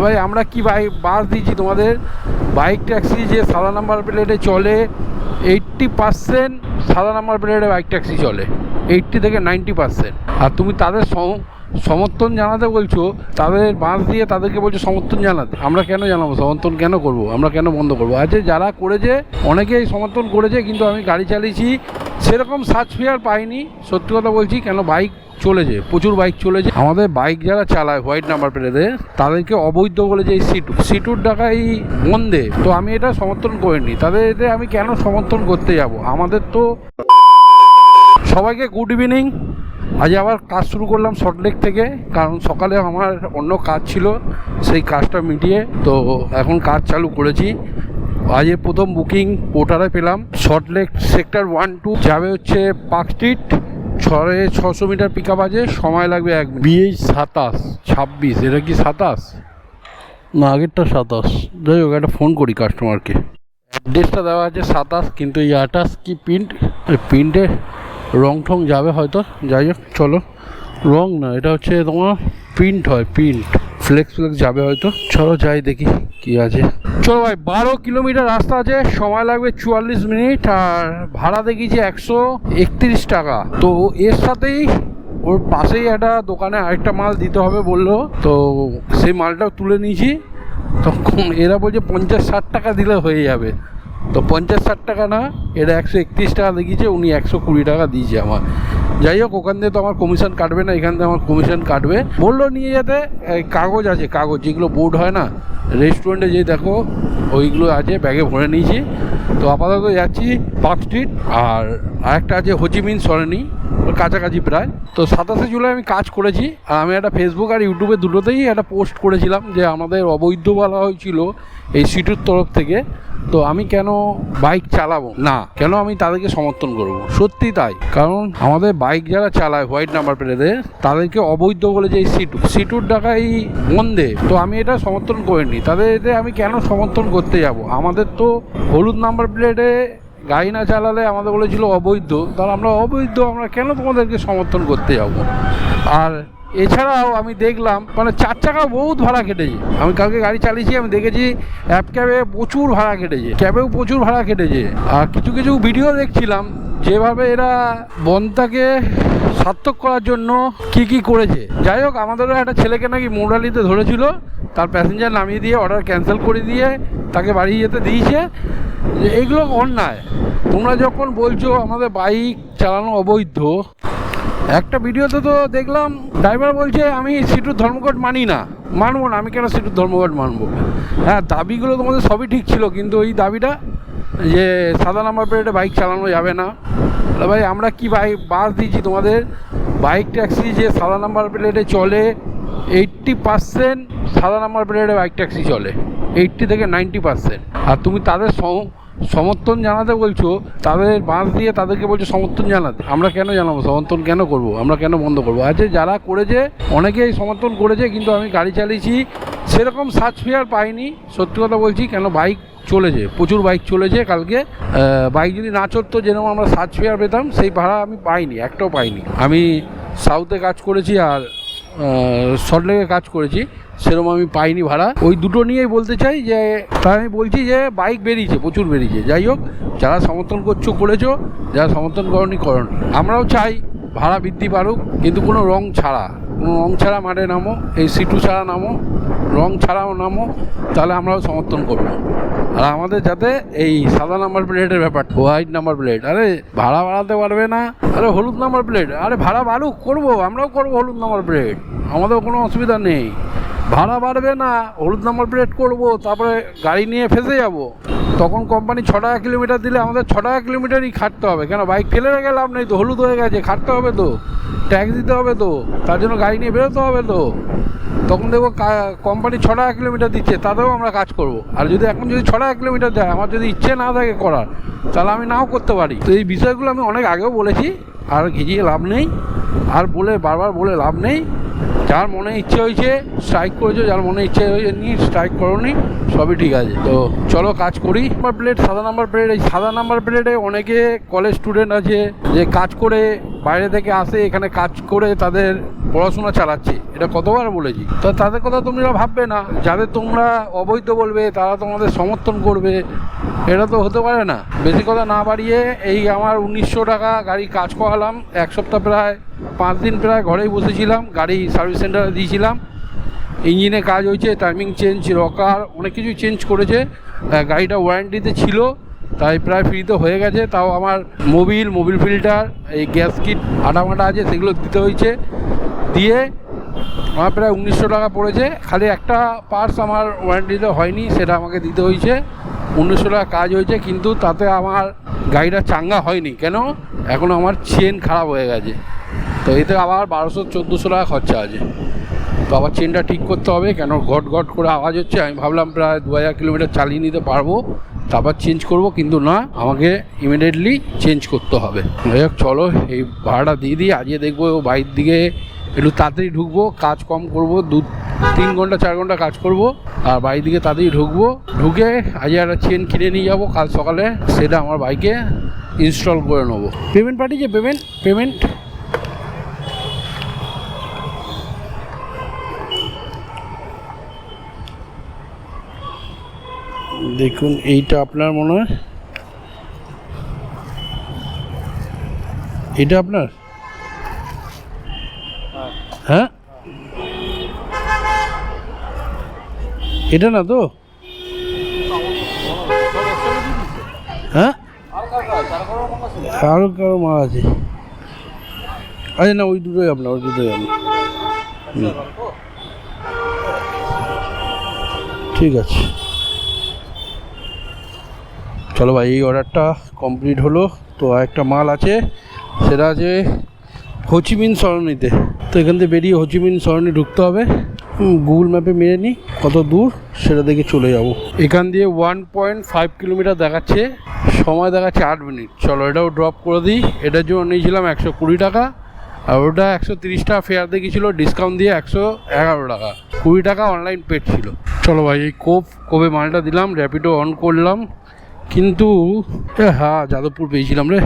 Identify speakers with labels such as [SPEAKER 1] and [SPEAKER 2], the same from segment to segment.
[SPEAKER 1] ভাই আমরা কি বাস দিচ্ছি তোমাদের? বাইক ট্যাক্সি যে সাদা নাম্বার প্লেটে চলে 80% সাদা নাম্বার প্লেটে বাইক ট্যাক্সি চলে, 80 থেকে 90%। আর তুমি তাদের সমর্থন জানাতে বলছো, তাদের বাস দিয়ে তাদেরকে বলছো সমর্থন জানাতে। আমরা কেন জানাবো? সমর্থন কেন করব? আমরা কেন বন্ধ করবো? আজ যারা করেছে অনেকেই সমর্থন করেছে, কিন্তু আমি গাড়ি চালিয়েছি সেরকম সার্চ ফেয়ার পাইনি, সত্যি কথা বলছি। কেন বাইক চলেছে, প্রচুর বাইক চলেছে। আমাদের বাইক যারা চালায় হোয়াইট নাম্বার প্লেটে তাদেরকে অবৈধ বলেছে এই সিটুর টাকা এই বন্ধে। তো আমি এটা সমর্থন করিনি, তাদের এতে আমি কেন সমর্থন করতে যাব? আমাদের তো সবাইকে গুড ইভিনিং। আজ আবার কাজ শুরু করলাম সল্টলেক থেকে, কারণ সকালে আমার অন্য কাজ ছিল, সেই কাজটা মিটিয়ে তো এখন কাজ চালু করেছি। আজ প্রথম বুকিং পোর্টারে পেলাম। সল্টলেক সেক্টর 1-2 যাবে হচ্ছে Park Street, 600 metre pick up আছে, সময় লাগবে 1 মিনিট। BH 27-26, এটা কি 27 না আগেরটা 27? যাই হোক, একটা ফোন করি কাস্টমারকে। অ্যাড্রেসটা দেওয়া আছে 27, কিন্তু এই 28 কি প্রিন্টে রং ঠং যাবে হয়তো। যাই হোক চলো, রং না, এটা হচ্ছে তোমার প্রিন্ট হয়, প্রিন্ট ফ্লেক্স যাবে হয়তো। চলো যাই দেখি কি আছে। চলো ভাই, 12 কিলোমিটার রাস্তা আছে, সময় লাগবে 44 মিনিট, আর ভাড়া দেখিয়েছি 131 টাকা। তো এর সাথেই ওর পাশেই একটা দোকানে আরেকটা মাল দিতে হবে বললো, তো সেই মালটাও তুলে নিয়েছি। তখন এরা বলছে 50-60 টাকা দিলে হয়ে যাবে। তো 50-60 টাকা না, এটা 131 টাকা দেখিয়েছে, উনি 120 টাকা দিয়েছে আমার। যাই হোক, ওখান থেকে তো আমার কমিশন কাটবে না, এখান থেকে আমার কমিশন কাটবে। বললো নিয়ে যেতে কাগজ আছে, কাগজ যেগুলো বোর্ড হয় না রেস্টুরেন্টে, যে দেখো ওইগুলো আছে, ব্যাগে ভরে নিয়েছি। তো আপাতত যাচ্ছি পার্ক স্ট্রিট, আর আরেকটা আছে হোচিমিন সরণি, কাছাকাছি প্রায়। তো 27শে জুলাই আমি কাজ করেছি, আর আমি একটা ফেসবুক আর ইউটিউবে দুটোতেই একটা পোস্ট করেছিলাম যে আমাদের অবৈধ বলা হয়েছিল এই সিটুর তরফ থেকে। তো আমি কেন বাইক চালাবো না, কেন আমি তাদেরকে সমর্থন করব? সত্যি তাই, কারণ আমাদের বাইক যারা চালায় হোয়াইট নাম্বার প্লেটে তাদেরকে অবৈধ বলেছে এই সিটুর টাকা এই বন্ধে। তো আমি এটা সমর্থন করিনি, তাদের এতে আমি কেন সমর্থন করতে যাব? আমাদের তো হলুদ নাম্বার প্লেটে গাড়ি না চালালে আমাদের বলেছিল অবৈধ, তাহলে আমরা অবৈধ, আমরা কেন তোমাদেরকে সমর্থন করতে যাব? আর এছাড়াও আমি দেখলাম মানে 4 চাকা বহুত ভাড়া কেটেছে। আমি কালকে গাড়ি চালিয়েছি, আমি দেখেছি অ্যাপ ক্যাবে প্রচুর ভাড়া কেটেছে, ক্যাবেও প্রচুর ভাড়া কেটেছে। আর কিছু কিছু ভিডিও দেখছিলাম যেভাবে এরা বনটাকে সার্থক করার জন্য কি করেছে। যাই হোক, আমাদেরও একটা ছেলেকে নাকি মোরালিতে ধরেছিল, তার প্যাসেঞ্জার নামিয়ে দিয়ে অর্ডার ক্যান্সেল করে দিয়ে তাকে বাড়ি যেতে দিয়েছে। এগুলো অন্যায়। তোমরা যখন বলছো আমাদের বাইক চালানো অবৈধ, একটা ভিডিওতে তো দেখলাম ড্রাইভার বলছে আমি সিটুর ধর্মঘট মানি না। মানবো না, আমি কেন সিটুর ধর্মঘট মানবো? হ্যাঁ, দাবিগুলো তোমাদের সবই ঠিক ছিল, কিন্তু ওই দাবিটা যে সাদা নাম্বার প্লেটে বাইক চালানো যাবে না। ভাই আমরা কি বাস দিচ্ছি তোমাদের? বাইক ট্যাক্সি যে সাদা নাম্বার প্লেটে চলে 80% সাদা নাম্বার প্লেটে বাইক ট্যাক্সি চলে, 80 থেকে 90%। আর তুমি তাদের সমর্থন জানাতে বলছো, তাদের বাস দিয়ে তাদেরকে বলছো সমর্থন জানাতে। আমরা কেন জানাবো? সমর্থন কেন করব? আমরা কেন বন্ধ করবো? আজ যারা করেছে অনেকেই সমর্থন করেছে, কিন্তু আমি গাড়ি চালিয়েছি সেরকম সার্চ ফেয়ার পাইনি, সত্যি কথা বলছি। কেন বাইক চলেছে, প্রচুর বাইক চলেছে। কালকে বাইক যদি না চলতো, যেরকম আমরা সার্চ ফেয়ার পেতাম, সেই ভাড়া আমি পাইনি, একটাও পাইনি। আমি সাউথে কাজ করেছি আর সল্টলেকে কাজ করেছি, সেরকম আমি পাইনি ভাড়া। ওই দুটো নিয়েই বলতে চাই যে, তাই আমি বলছি যে বাইক বেরিয়েছে, প্রচুর বেরিয়েছে। যাই হোক, যারা সমর্থন করছো করেছো, যারা সমর্থন করনি করো। আমরাও চাই ভাড়া বৃদ্ধি পারুক, কিন্তু কোনো রং ছাড়া মাঠে নামো, এই সিটু ছাড়া নামো, রং ছাড়াও নামো, তাহলে আমরাও সমর্থন করবো। আর আমাদের যাতে এই সাদা নাম্বার প্লেটের ব্যাপার, হোয়াইট নাম্বার প্লেট, আরে ভাড়া বাড়াতে পারবে না, আরে হলুদ নাম্বার প্লেট, আরে ভাড়া বাড়ুক, করবো, আমরাও করবো হলুদ নাম্বার প্লেট, আমাদের কোনো অসুবিধা নেই। ভাড়া বাড়বে না, হলুদ নাম্বার প্লেট করবো, তারপরে গাড়ি নিয়ে ফেসে যাব। তখন কোম্পানি 6 টাকা কিলোমিটার দিলে আমাদের 6 টাকা কিলোমিটারই খাটতে হবে। কেন বাইক ফেলে রেখে লাভ নেই তো, হলুদ হয়ে গেছে, খাটতে হবে তো, ট্যাক্স দিতে হবে তো, তার জন্য গাড়ি নিয়ে বেরোতে হবে তো। তখন দেখবো কোম্পানি 6 টাকা কিলোমিটার দিচ্ছে, তাতেও আমরা কাজ করব। আর এখন যদি 6 টাকা কিলোমিটার দেয়, আমার যদি ইচ্ছে না থাকে করার, তাহলে আমি নাও করতে পারি। তো এই বিষয়গুলো আমি অনেক আগেও বলেছি, আর ঘিজিয়ে লাভ নেই, আর বারবার বলে লাভ নেই। যার মনে ইচ্ছে হয়েছে স্ট্রাইক করেছো, যার মনে ইচ্ছে হয়েছে নি স্ট্রাইক করোনি, সবই ঠিক আছে। তো চলো কাজ করি। নাম্বার প্লেট, সাদা নাম্বার প্লেট, এই সাদা নাম্বার প্লেটে অনেকে কলেজ স্টুডেন্ট আছে যে কাজ করে বাইরে থেকে আসে, এখানে কাজ করে তাদের পড়াশোনা চালাচ্ছে, এটা কতবার বলেছি। তো তাদের কথা তোমরা ভাববে না, যাদের তোমরা অবৈধ বলবে তারা তোমাদের সমর্থন করবে, এটা তো হতে পারে না। বেশি কথা না বাড়িয়ে এই আমার 1900 টাকা গাড়ি কাজ করালাম, এক সপ্তাহ প্রায় 5 দিন প্রায় ঘরেই বসেছিলাম, গাড়ি সার্ভিস সেন্টারে দিয়েছিলাম, ইঞ্জিনে কাজ হয়েছে, টাইমিং চেঞ্জ, রকার অনেক কিছু চেঞ্জ করেছে, গাড়িটা ওয়ারেন্টিতে ছিল তাই প্রায় ফ্রিতে হয়ে গেছে। তাও আমার মোবিল ফিল্টার, এই গ্যাস কিট আটামাটা আছে সেগুলো দিতে হয়েছে, দিয়ে আমার প্রায় 1900 টাকা পড়েছে। খালি একটা পার্টস আমার ওয়ারেন্টিতে হয়নি, সেটা আমাকে দিতে হয়েছে। 1900 টাকা কাজ হয়েছে, কিন্তু তাতে আমার গাড়িটা চাঙ্গা হয়নি। কেন? এখন আমার চেন খারাপ হয়ে গেছে, তো এতে আবার 1200-1400 টাকা খরচা আছে। তো আবার চেনটা ঠিক করতে হবে, কেন ঘট ঘট করে আওয়াজ হচ্ছে। আমি ভাবলাম প্রায় 2000 কিলোমিটার চালিয়ে নিতে পারবো, তারপর চেঞ্জ করব, কিন্তু না, আমাকে ইমিডিয়েটলি চেঞ্জ করতে হবে। যাই হোক, চলো এই ভাড়াটা দিয়ে দিই। আজকে দেখবো বাইরের দিকে একটু তাড়াতাড়ি ঢুকবো, কাজ কম করবো, 2-3 ঘন্টা 4 ঘন্টা কাজ করব, আর বাইরের দিকে তাড়াতাড়ি ঢুকবো। ঢুকে আজকে একটা চেন কিনে নিয়ে যাবো, কাল সকালে সেটা আমার বাইকে ইনস্টল করে নেবো। পেমেন্ট পাঠিয়েছে, পেমেন্ট দেখুন, এইটা আপনার মনে হয়, এটা আপনার, হ্যাঁ এটা না তো, হ্যাঁ আরও কারো মাল আছে। আচ্ছা না, ওই দুটোই আপনার। ঠিক আছে, চলো ভাই, এই অর্ডারটা কমপ্লিট হলো। তো আরেকটা মাল আছে, সেটা আছে হোচিমিন সরণিতে। তো এখান থেকে বেরিয়ে হোচিমিন সরণি ঢুকতে হবে। গুগল ম্যাপে মেরে নিই কত দূর, সেটা দেখে চলে যাব। এখান দিয়ে 1.5 কিলোমিটার দেখাচ্ছে, সময় দেখাচ্ছে 8 মিনিট। চলো এটাও ড্রপ করে দিই। এটার জন্য নিয়েছিলাম 120 টাকা, আর ওটা 130 টাকা ফেয়ার দেখিয়েছিল, ডিসকাউন্ট দিয়ে 111 টাকা, 20 টাকা অনলাইন পেড ছিল। চলো ভাই, এই কোবে মালটা দিলাম, র্যাপিডো অন করলাম, কিন্তু হ্যাঁ যাদবপুর পেয়েছিলাম রে।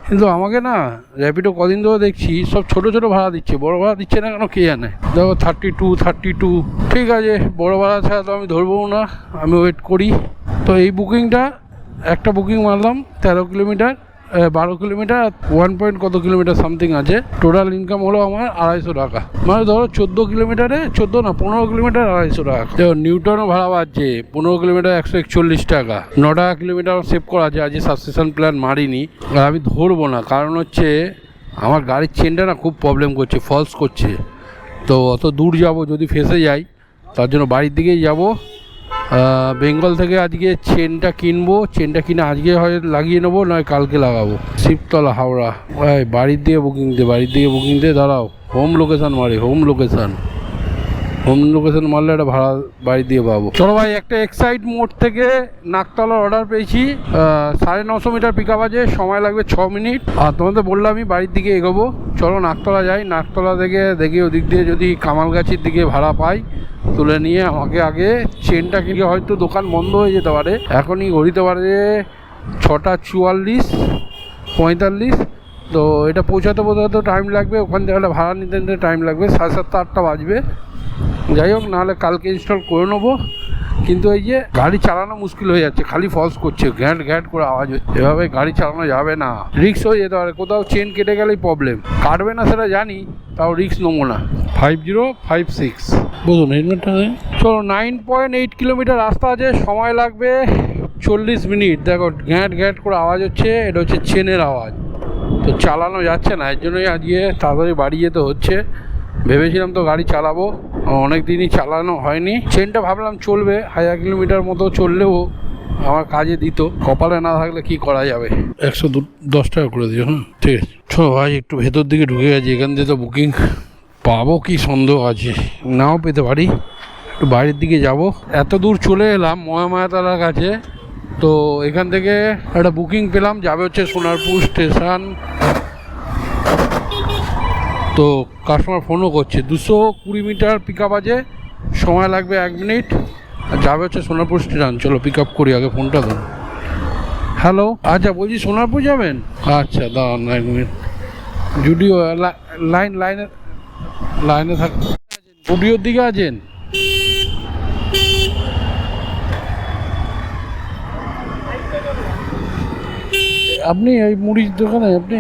[SPEAKER 1] কিন্তু আমাকে না র্যাপিডো কদিন ধরে দেখছি সব ছোটো ছোটো ভাড়া দিচ্ছে, বড় ভাড়া দিচ্ছে না কেন কে জানে। দেখো 32, ঠিক আছে, বড় ভাড়া ছাড়া তো আমি ধরবো না, আমি ওয়েট করি। তো এই বুকিংটা, একটা বুকিং মারলাম 13 কিলোমিটার, 12 কিলোমিটার, 1 কত কিলোমিটার সামথিং আছে। টোটাল ইনকাম হলো আমার 250 টাকা। মানে ধরো 14 কিলোমিটারে, 14 না 15 কিলোমিটার 250 টাকা। দেখো নিউটনও ভাড়া বাড়ছে, 15 কিলোমিটার 141 টাকা। 9 টাকা কিলোমিটার সেভ করা আছে, আজকে সাবস্টেশন প্ল্যান মারিনি, আর আমি ধরবো না, কারণ হচ্ছে আমার গাড়ির চেনটা না খুব প্রবলেম করছে, ফলস করছে। তো অত দূর যাব, যদি ফেসে যাই, তার জন্য বাড়ির দিকেই যাব। বেঙ্গল থেকে আজকে চেনটা কিনবো, চেনটা কিনে আজকে হয় লাগিয়ে নেবো, নয় কালকে লাগাবো। শিবতলা হাওড়া, বাড়ির দিকে বুকিং দিয়ে দাঁড়াও, হোম লোকেশান মারলে একটা ভাড়া বাড়ি দিয়ে পাবো। চলো ভাই, একটা এক্সাইড মোড় থেকে নাকতলার অর্ডার পেয়েছি, 950 মিটার পিক আপ আছে, সময় লাগবে 6 মিনিট। আর তোমাদের বললাম আমি বাড়ির দিকে এগোবো, চলো নাকতলা যাই। নাকতলা থেকে দেখি ওদিক দিয়ে যদি কামালগাছির দিকে ভাড়া পাই, তুলে নিয়ে আমাকে আগে চেনটা কিনে, হয়তো দোকান বন্ধ হয়ে যেতে পারে, এখনই ঘড়িতে পারে 6:44-45। তো এটা পৌঁছাতে টাইম লাগবে, ওখান থেকে একটা ভাড়া নিতে টাইম লাগবে, 7:30-8টা বাজবে। যাই হোক, নাহলে কালকে ইনস্টল করে নেবো। কিন্তু এই যে গাড়ি চালানো মুশকিল হয়ে যাচ্ছে, খালি ফলস করছে, ঘ্যাট করে আওয়াজ হচ্ছে, এভাবে গাড়ি চালানো যাবে না, রিস্ক হয়ে যেতে পারে। কোথাও চেন কেটে গেলেই প্রবলেম, কাটবে না সেটা জানি, তাও রিস্ক নেবো না। 5056 বুঝুন, হেলমেটটা চলো। 9.8 কিলোমিটার রাস্তা আছে, সময় লাগবে 40 মিনিট। দেখো ঘ্যাট করে আওয়াজ হচ্ছে, এটা হচ্ছে চেনের আওয়াজ, তো চালানো যাচ্ছে না। এর জন্যই আজকে তাড়াতাড়ি বাড়ি যেতে হচ্ছে। ভেবেছিলাম তো গাড়ি চালাবো, অনেক দিনই চালানো হয়নি। চেনটা ভাবলাম চলবে, 1000 কিলোমিটার মতো চললেও আমার কাজে দিত, কপালে না থাকলে কি করা যাবে। 110 টাকা করে দিও। হ্যাঁ ঠিক আছে, চলো ভাই, একটু ভেতর দিকে ঢুকে গেছি। এখান দিয়ে তো বুকিং পাবো কি সন্দেহ আছে, নাও পেতে পারি। একটু বাইরের দিকে যাব, এত দূর চলে এলাম মহামায়াতলার কাছে। তো এখান থেকে একটা বুকিং পেলাম, যাবে হচ্ছে সোনারপুর স্টেশন। তো কাস্টমার ফোনও করছে, 220 মিটার পিক আপ আছে, সময় লাগবে 1 মিনিট, আর যাবে হচ্ছে সোনারপুর স্টেশন। চলো পিক আপ করি, আগে ফোনটা ধরুন। হ্যালো, আচ্ছা বলছি সোনারপুর যাবেন? আচ্ছা দাঁড়ান 1 মিনিট, জুডিও লাইনে লাইনে থাক। স্টুডিওর দিকে আছেন? আপনি ওই মুড়ির দোকানে আপনি?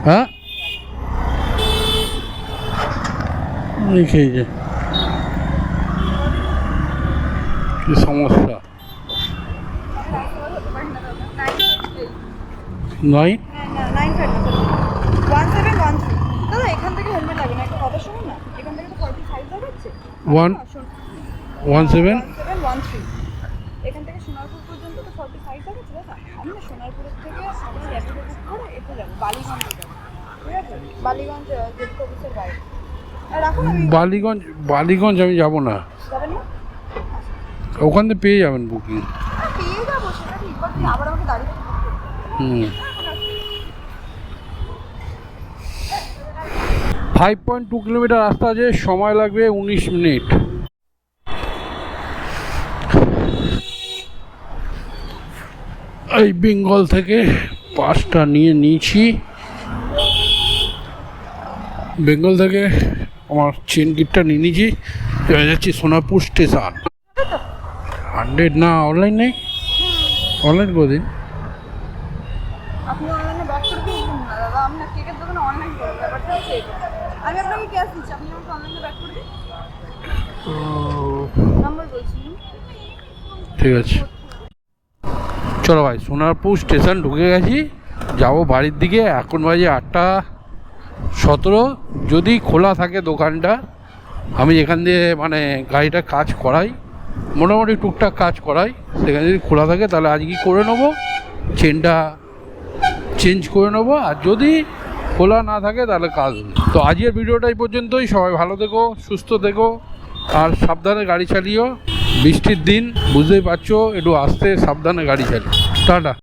[SPEAKER 1] হ্যাঁ খেয়েছে কি সমস্যা? নয়
[SPEAKER 2] এখান থেকে হেলমেট লাগবে না, একটা কথা শুনুন না, এখান থেকে তো 45 দেখাচ্ছে।
[SPEAKER 1] 117
[SPEAKER 2] এখান থেকে সোনারপুর পর্যন্ত তো 45 দেখাচ্ছে দাদা। আমি না সোনারপুরের থেকে আমরা র্যাপিডো বুক করে এতে যাবো, বালিগঞ্জে যাবো, ঠিক আছে? বালিগঞ্জ জেড অফিসের বাইরে। আর রাখুন, আমি
[SPEAKER 1] বালিগঞ্জ আমি যাব না,
[SPEAKER 2] যাবেন না?
[SPEAKER 1] ওখান থেকে পেয়ে যাবেন বুকিং।
[SPEAKER 2] পেয়ে যাবো, সেটা ঠিক, বাট আবার আমাকে দাঁড়িয়ে
[SPEAKER 1] হুম 5.2 কিলোমিটার রাস্তা আছে, সময় লাগবে 19 মিনিট। এই বেঙ্গল থেকে পাসটা নিয়েছি। বেঙ্গল থেকে আমার চেন গিটটা নিয়ে নিয়েছি, এবার যাচ্ছি সোনারপুর স্টেশন। 100 না, অনলাইন নেই, অনলাইন করে দিন।
[SPEAKER 2] আপনি অনলাইনে ব্যাক করে দিন না দাদা, আমি না কেকের দোকানে অনলাইন করবো, ব্যাপারটা হচ্ছে এটা। আমি আপনাকে ক্যাশ দিচ্ছি, আপনি আমাকে অনলাইনে ব্যাক করে দিন, নাম্বার বলছি।
[SPEAKER 1] ঠিক আছে, চলো ভাই, সোনারপুর স্টেশন ঢুকে গেছি, যাবো বাড়ির দিকে। এখন বাজে 8:17। যদি খোলা থাকে দোকানটা, আমি এখান দিয়ে মানে গাড়িটা কাজ করাই, মোটামুটি টুকটাক কাজ করাই, সেখানে যদি খোলা থাকে তাহলে আজকে করে নেবো, চেনটা চেঞ্জ করে নেবো। আর যদি খোলা না থাকে তাহলে কাজ হবে। তো আজকের ভিডিওটা এই পর্যন্তই। সবাই ভালো থেকো, সুস্থ থেকো, আর সাবধানে গাড়ি চালিও। বৃষ্টির দিন বুঝতেই পারছো, একটু আস্তে সাবধানে গাড়ি চালিও। টাটা।